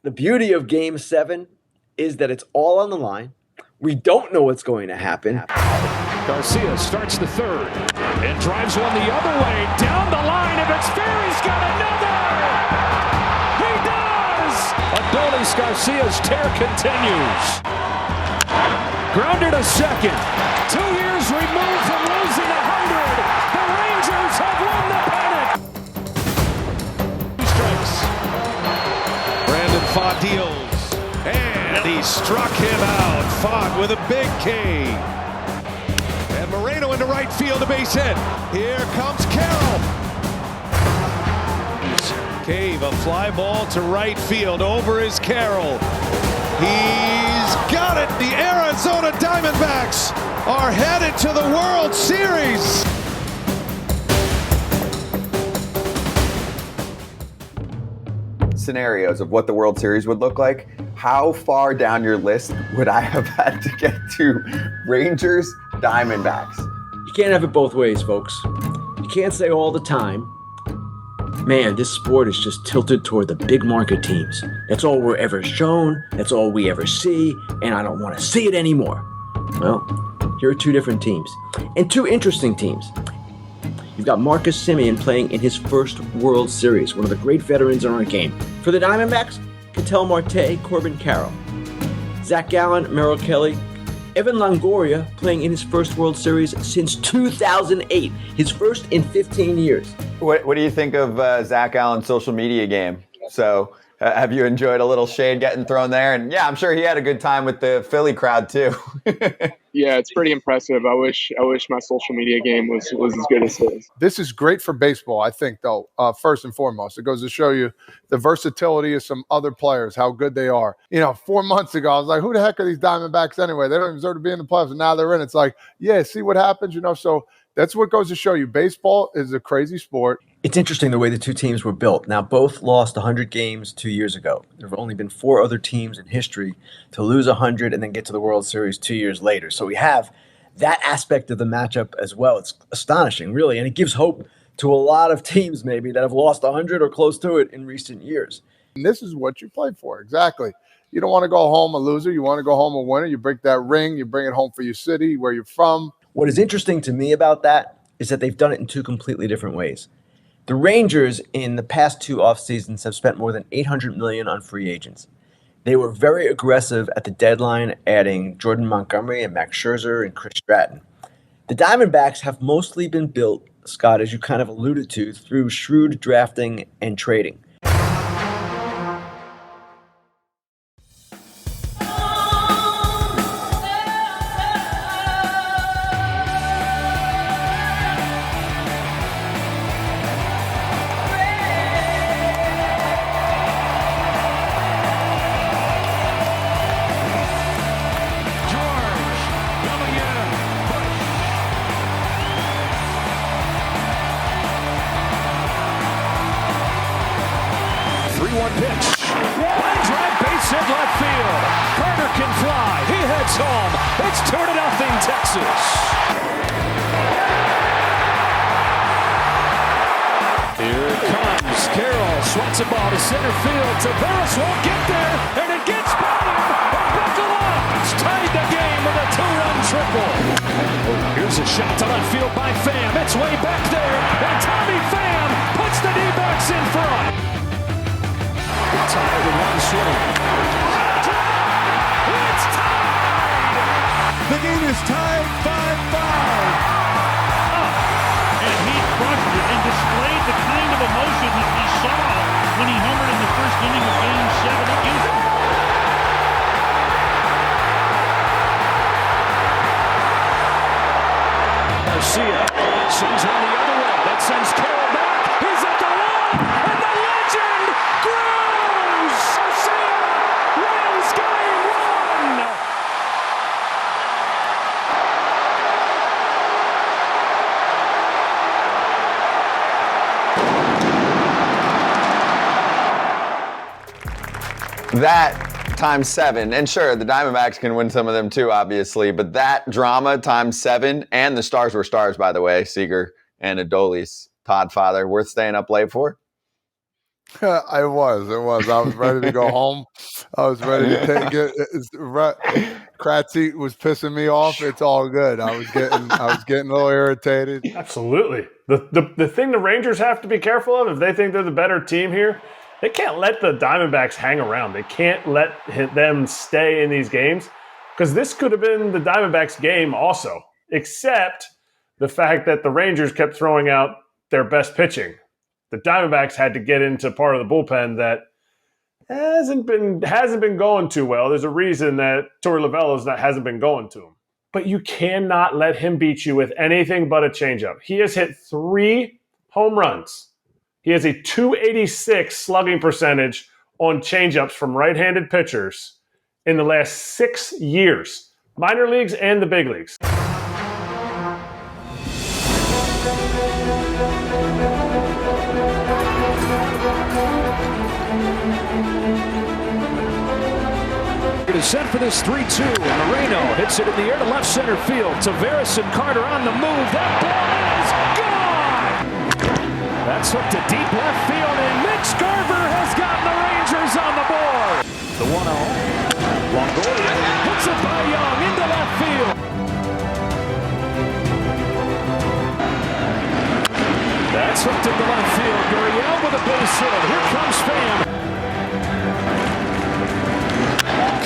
The beauty of Game 7 is that it's all on the line. We don't know what's going to happen. Garcia starts the third and drives one the other way. Down the line, if it's fair, he's got another! He does! Adolis Garcia's tear continues. Grounded to second. 2 years removed from losing 100. The Rangers have won the pennant. Strikes. Brandon Pfaadt deals. And he struck him out. Pfaadt with a big K. And Moreno into right field, a base hit. Here comes Carroll. Cave, a fly ball to right field. Over is Carroll. He's got it. The Arizona Diamondbacks are headed to the World Series. Scenarios of what the World Series would look like. How far down your list would I have had to get to Rangers, Diamondbacks? You can't have it both ways, folks. You can't say all the time, man, this sport is just tilted toward the big market teams. That's all we're ever shown. That's all we ever see. And I don't want to see it anymore. Well, here are two different teams. And two interesting teams. You've got Marcus Semien playing in his first World Series, one of the great veterans in our game. For the Diamondbacks, Ketel Marte, Corbin Carroll. Zach Gallen, Merrill Kelly. Evan Longoria playing in his first World Series since 2008, his first in 15 years. What do you think of Zach Allen's social media game? So have you enjoyed a little shade getting thrown there? And yeah, I'm sure he had a good time with the Philly crowd too. Yeah, it's pretty impressive. I wish my social media game was as good as his. This is great for baseball, I think, though, first and foremost. It goes to show you the versatility of some other players, how good they are. 4 months ago, I was like, who the heck are these Diamondbacks anyway? They don't even deserve to be in the playoffs, and now they're in. It's like, yeah, see what happens, So that's what goes to show you. Baseball is a crazy sport. It's interesting the way the two teams were built. Now, both lost 100 games 2 years ago. There have only been 4 other teams in history to lose 100 and then get to the World Series 2 years later. So we have that aspect of the matchup as well. It's astonishing, really, and it gives hope to a lot of teams maybe that have lost 100 or close to it in recent years. And this is what you play for, exactly. You don't want to go home a loser. You want to go home a winner. You break that ring. You bring it home for your city, where you're from. What is interesting to me about that is that they've done it in two completely different ways. The Rangers in the past 2 off seasons have spent more than $800 million on free agents. They were very aggressive at the deadline, adding Jordan Montgomery and Max Scherzer and Chris Stratton. The Diamondbacks have mostly been built, Scott, as you kind of alluded to, through shrewd drafting and trading. Swats a ball to center field. Tavares won't get there, and it gets by him. Buckle up! It's tied the game with a 2-run triple. Here's a shot to left field by Pham. It's way back there, and Tommy Pham puts the D-backs in front. Tied with one swing. It's tied! The game is tied 5-5. And he crushed it and displayed the kind of emotion that we saw when he homered in the first inning of Game 7 at Houston. Garcia sends one the other way. That sends Carroll back. He's at the wall, and the legend grows! Garcia wins Game 1! That times 7, and sure, the Diamondbacks can win some of them too, obviously, but that drama times 7, and the stars were stars, by the way, Seager and Adolis, Todd Father, worth staying up late for? I was. I was ready to go home. I was ready to take it. Kratz was pissing me off. It's all good. I was getting a little irritated. Absolutely. The thing the Rangers have to be careful of, if they think they're the better team here, they can't let the Diamondbacks hang around. They can't let them stay in these games, because this could have been the Diamondbacks' game also, except the fact that the Rangers kept throwing out their best pitching. The Diamondbacks had to get into part of the bullpen that hasn't been going too well. There's a reason that Torey Lovullo's hasn't been going to him. But you cannot let him beat you with anything but a changeup. He has hit 3 home runs. He has a .286 slugging percentage on changeups from right-handed pitchers in the last 6 years, minor leagues and the big leagues. It is set for this 3-2. Moreno hits it in the air to left center field. Tavares and Carter on the move. That ball is gone! That's hooked to deep left field, and Mitch Garver has gotten the Rangers on the board. The 1-0. Longoria hits it by Young into left field. That's hooked into left field. Gurriel with a base hit. Here comes Pham.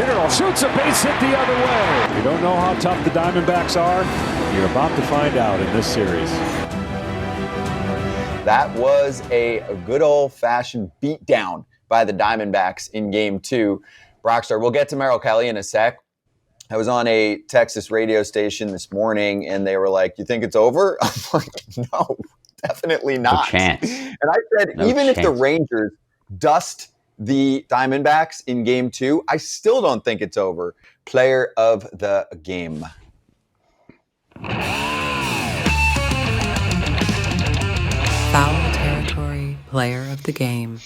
Carroll shoots a base hit the other way. You don't know how tough the Diamondbacks are. You're about to find out in this series. That was a good old-fashioned beatdown by the Diamondbacks in Game 2. Brockstar, we'll get to Merrill Kelly in a sec. I was on a Texas radio station this morning, and they were like, "You think it's over?" I'm like, "No, definitely not." No chance. And I said, No even chance. if the Rangers dust the Diamondbacks in Game 2, I still don't think it's over. Player of the game. Foul territory player of the game.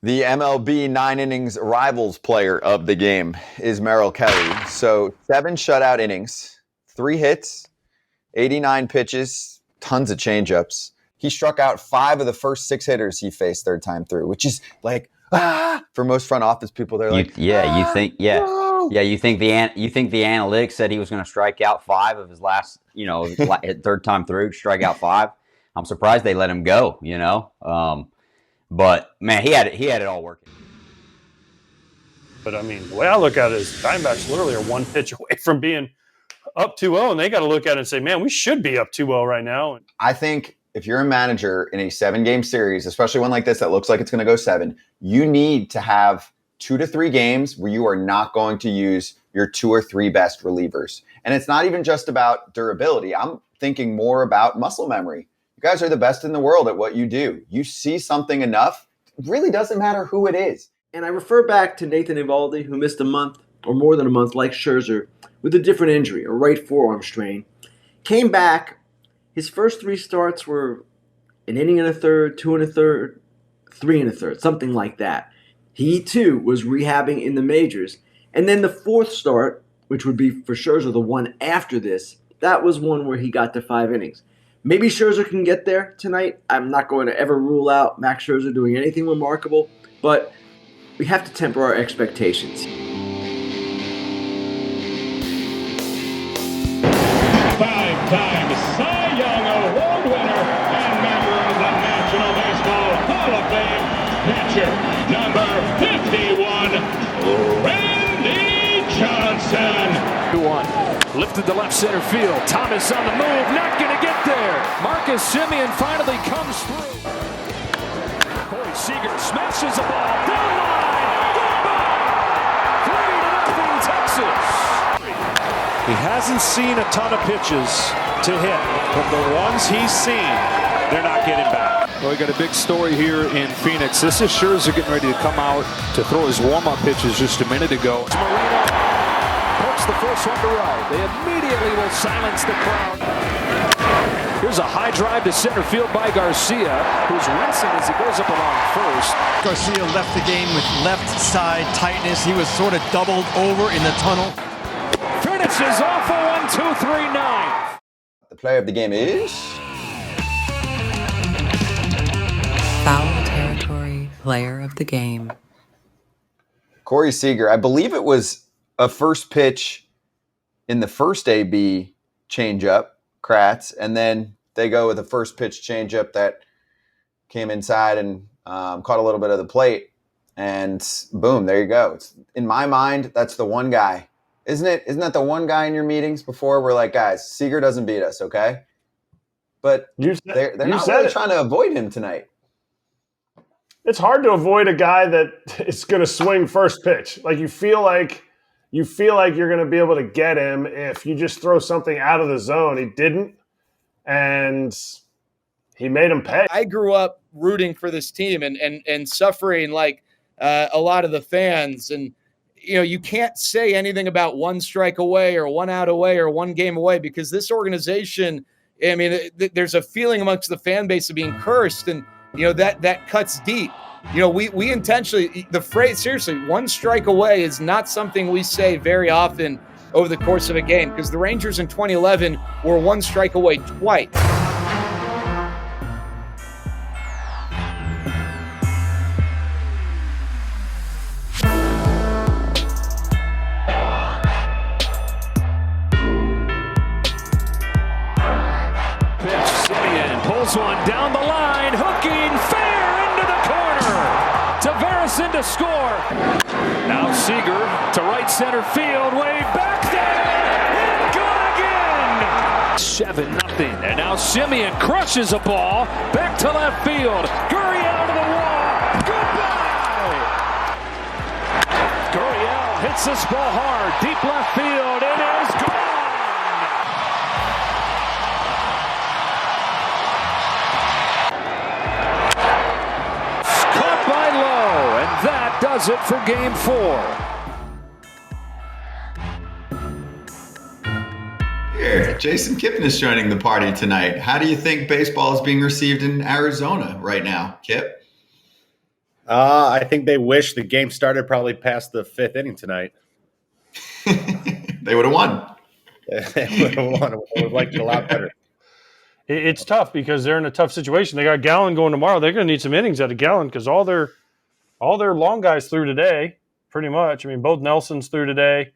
The MLB 9 innings rivals player of the game is Merrill Kelly. So 7 shutout innings, 3 hits, 89 pitches, tons of changeups. He struck out 5 of the first 6 hitters he faced third time through, which is like, for most front office people, they're like, you think the analytics said he was going to strike out 5 of his last, third time through, strike out 5. I'm surprised they let him go, but man, he had it all working. But I mean, the way I look at it is Diamondbacks literally are 1 pitch away from being up 2-0, and they got to look at it and say, man, we should be up 2-0 right now. I think if you're a manager in a 7-game series, especially one like this that looks like it's going to go 7, you need to have 2 to 3 games where you are not going to use your 2 or 3 best relievers. And it's not even just about durability. I'm thinking more about muscle memory. You guys are the best in the world at what you do. You see something enough, it really doesn't matter who it is. And I refer back to Nathan Eovaldi, who missed a month or more than a month, like Scherzer, with a different injury, a right forearm strain. Came back. His first 3 starts were an inning and a third, 2 and a third, 3 and a third, something like that. He, too, was rehabbing in the majors. And then the 4th start, which would be for Scherzer the one after this, that was one where he got to 5 innings. Maybe Scherzer can get there tonight. I'm not going to ever rule out Max Scherzer doing anything remarkable, but we have to temper our expectations. 5-time Cy Young Award winner and member of the National Baseball Hall of Fame, pitcher number 51, Randy Johnson. 2-1. Lifted to left center field. Thomas on the move, not going to get there. Marcus Semien finally comes through. Corey Seager smashes the ball down line. Goodbye. 3-0 Texas. He hasn't seen a ton of pitches to hit, but the ones he's seen, they're not getting back. Well, we got a big story here in Phoenix. This is Scherzer getting ready to come out to throw his warm-up pitches just a minute ago. Moreno pokes the first one to right. They immediately will silence the crowd. Here's a high drive to center field by Garcia, who's wincing as he goes up along first. Garcia left the game with left side tightness. He was sort of doubled over in the tunnel. Finishes off a 1-2-3-9. The player of the game is Foul territory player of the game. Corey Seager, I believe it was a first pitch in the first AB changeup, Kratz, and then they go with a first pitch changeup that came inside and caught a little bit of the plate, and boom, there you go. In my mind, that's the one guy. Isn't it? Isn't that the one guy in your meetings before we're like, guys, Seager doesn't beat us, okay? But they're not really trying to avoid him tonight. It's hard to avoid a guy that is going to swing first pitch. Like you feel like you're going to be able to get him if you just throw something out of the zone. He didn't, and he made him pay. I grew up rooting for this team and suffering like a lot of the fans. And, you know, you can't say anything about one strike away or one out away or one game away because this organization, I mean, there's a feeling amongst the fan base of being cursed. And, you know, that cuts deep. You know, we intentionally, the phrase, seriously, one strike away is not something we say very often over the course of a game because the Rangers in 2011 were one strike away twice. One down the line, hooking fair into the corner. Tavares in to score. Now Seager to right center field, way back there. And good again. 7-0. And now Simeon crushes a ball back to left field. Gurriel to the wall. Goodbye. Gurriel hits this ball hard. Deep left field. It is gone. That does it for Game 4. Here, Jason Kipnis joining the party tonight. How do you think baseball is being received in Arizona right now, Kip? I think they wish the game started probably past the 5th inning tonight. They would have won. They would have won. I would have liked it a lot better. It's tough because they're in a tough situation. They got Gallen going tomorrow. They're going to need some innings out of Gallen because all their long guys threw today, pretty much. I mean, both Nelsons threw today.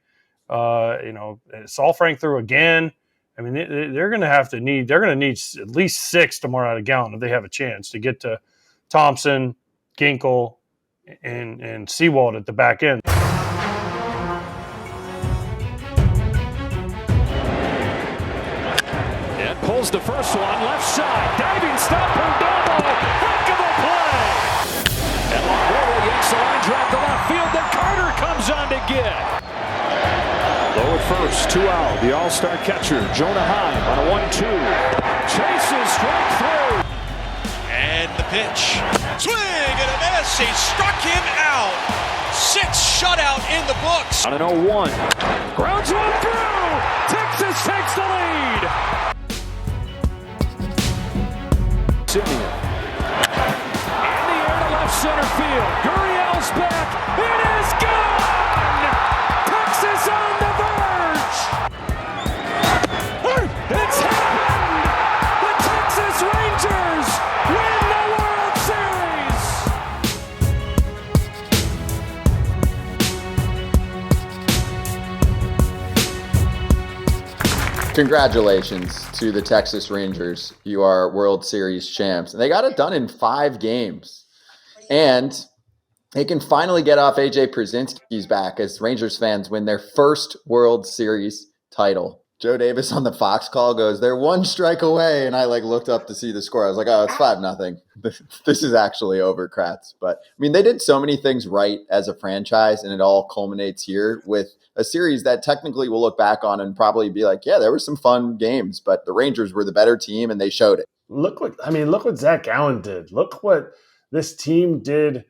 Saul Frank threw again. I mean, they're going to need at least 6 tomorrow out of Gallen if they have a chance to get to Thompson, Ginkel, and Sewald at the back end. It pulls the first one, left side, diving stop, Perdomo, heck of a play. And Longoria yanks the line drive to left field, then Carter comes on to get. Low at first, 2 out, the all-star catcher, Jonah Heim on a 1-2. Chases, strike through. And the pitch. Swing and a miss. He struck him out. 6 shutout in the books. On an 0-1. Grounds one through. Texas takes the lead. Simeon. In the air to left center field. Gurriel's back. It is gone. Texas on the verge. It's happened. The Texas Rangers win the World Series. Congratulations to the Texas Rangers. You are World Series champs. And they got it done in 5 games. And they can finally get off AJ Pierzynski's back as Rangers fans win their first World Series title. Joe Davis on the Fox call goes, they're 1 strike away. And I looked up to see the score. I was like, oh, it's 5-0. This is actually over, Kratz. But I mean, they did so many things right as a franchise, and it all culminates here with a series that technically we'll look back on and probably be like, yeah, there were some fun games, but the Rangers were the better team and they showed it. Look what Zach Gallen did. Look what this team did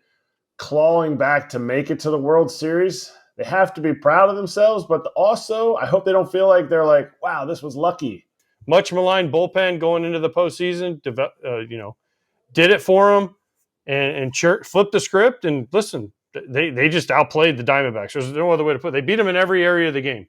clawing back to make it to the World Series. They have to be proud of themselves, but also I hope they don't feel like they're like, wow, this was lucky. Much maligned bullpen going into the postseason, did it for them and flipped the script. And listen, they just outplayed the Diamondbacks. There's no other way to put it. They beat them in every area of the game.